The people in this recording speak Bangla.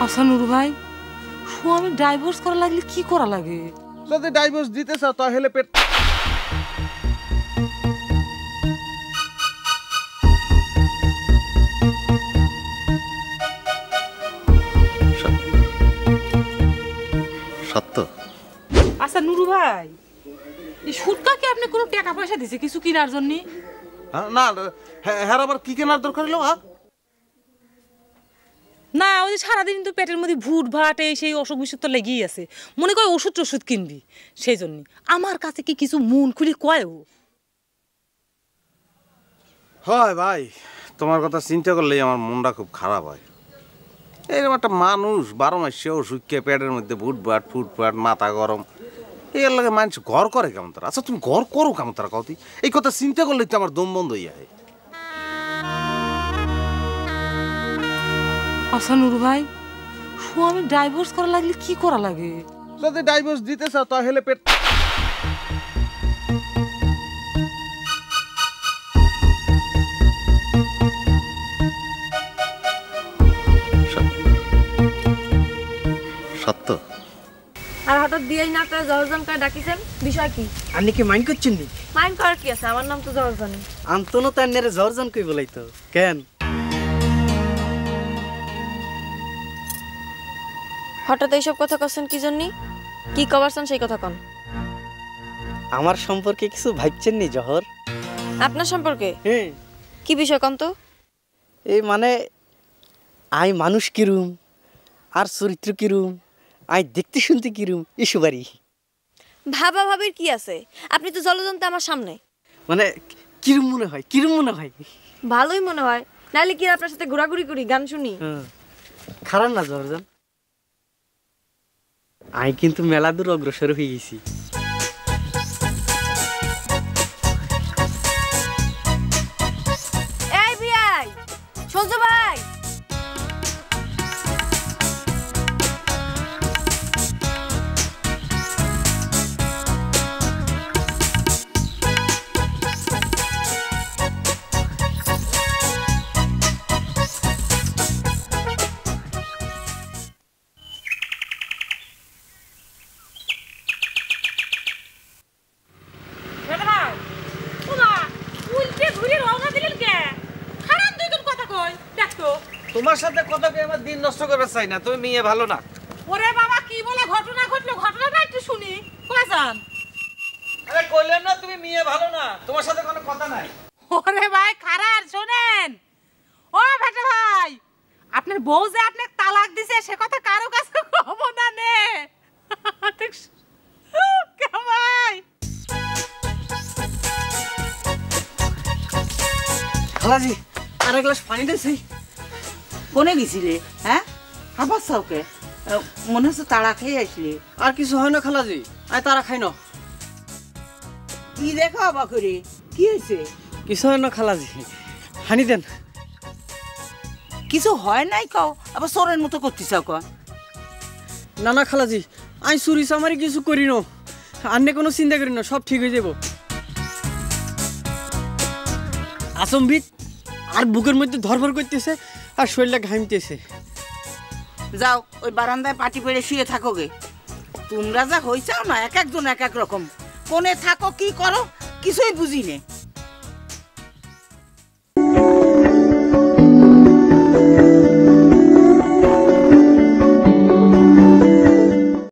আচ্ছা নুরু ভাই, স্বামী ডাইভোর্স করা লাগলে কি করা লাগে? যদি ডাইভোর্স দিতে চাও তাহলে পেট সত্য। আচ্ছা নুরু ভাই, এই সুটকাকে আপনি কোনো টাকা পয়সা দিছে কিছু কেনার জন্য? না, হ্যাঁ আবার কি কেনার দরকার হলো? না, ওই যে সারাদিন তো পেটের মধ্যে ভুট ভাট এই সেই অসুখ বিসুখ তো লেগেই আছে, মনে করে ওষুধ টষুধ কিনবি, সেই জন্য আমার কাছে কি কিছু মন খুলে কয় ও? হয় ভাই, তোমার কথা চিন্তা করলেই আমার মনটা খুব খারাপ হয়। এরকম একটা মানুষ 12 মাসে অসুখকে পেটের মধ্যে ভুটভাট ফুটভাট মাথা গরম, এর লাগে মানুষ ঘর করে কেমন তারা? আচ্ছা তুমি ঘর করো কেমন তারা কত? এই কথা চিন্তা করলেই তো আমার দম বন্ধ হয়ে যায়। আচ্ছা নুরু ভাই, স্বামী ডাইভোর্স করা লাগলে কি করা লাগে? যদি ডাইভোর্স দিতে চাও তাহলে পেট সত্য। আর হঠাৎ দিয়েই না করে জর্জন করে ডাকিছেন, বিষয় কি? আপনি কি মাইন্ড করছেন নি? মাইন্ড করার কি আছে, আমার নাম তো জর্জন। আন্তনো তার নেরে জর্জন কই বলাই তো কেন? হঠাৎ এইসব কথা কছেন কি জন্য? কি কবারছেন সেই কথা কন। আমার সম্পর্কে কিছু ভাবছেন নি জহর? আপনার সম্পর্কে? হ্যাঁ। কি বিষয় কন তো? এই মানে আই মানুষ কিরুম আর চরিত্র কিরুম, আই দেখতে শুনতে কিরুম, এসবারই। ভাবা ভাবির কি আছে? আপনি তো জলজন্ত আমার সামনে। মানে কিরুম মনে হয়, কিরুম মনে হয়? ভালোই মনে হয়, নাহলে কি আপনার সাথে ঘোরাঘুরি করি, গান শুনি? খারাপ না জর্জন, আই কিন্তু মেলা দূর অগ্রসর হয়ে গেছি। এই বিয়াই, সঞ্জু ভাই, তোমার সাথে কথা কে আমার দিন নষ্ট করতে চাই না, তুমি মেয়ে ভালো না। ওরে বাবা, কি বলে ঘটনা ঘটলো, ঘটনাটা একটু শুনি। কই যান? আরে কইলেন না তুমি মেয়ে ভালো না, তোমার সাথে কোনো কথা নাই। ওরে ভাই খারাপ, শোনেন ও ভেটে ভাই, আপনার বউ যে আপনাকে তালাক দিছে সে কথা কারো কাছে কব না নে। কে ভাই? খালাজি আর এক গ্লাস পানি দেন। কোনে গেছিলে? হ্যাঁ, আবার সাউকে মনে হচ্ছে তাড়া খেয়ে আসলে। আর কিছু হয় না খালাজি, আই তারা খাই না। কি দেখো অবাক করে, কি হয়েছে? কিছু হয় না খালাজি, হানি দেন। কিছু হয় নাই কও, আবার সরের মতো করতে চাও ক? না না খালাজি, আই চুরি চামারি কিছু করি না, আন্নে কোনো চিন্তা করি না, সব ঠিক হয়ে যাব। আসম্বিত আর বুকের মধ্যে ধরফর করতেছে আর শরীরটা ঘামতেছে। যাও ওই বারান্দায় পাটি পেড়ে শুয়ে থাকো গে। তোমরা যা হইছাও না, এক একজন এক এক রকম, কোনে থাকো কি করো কিছুই বুঝি নে।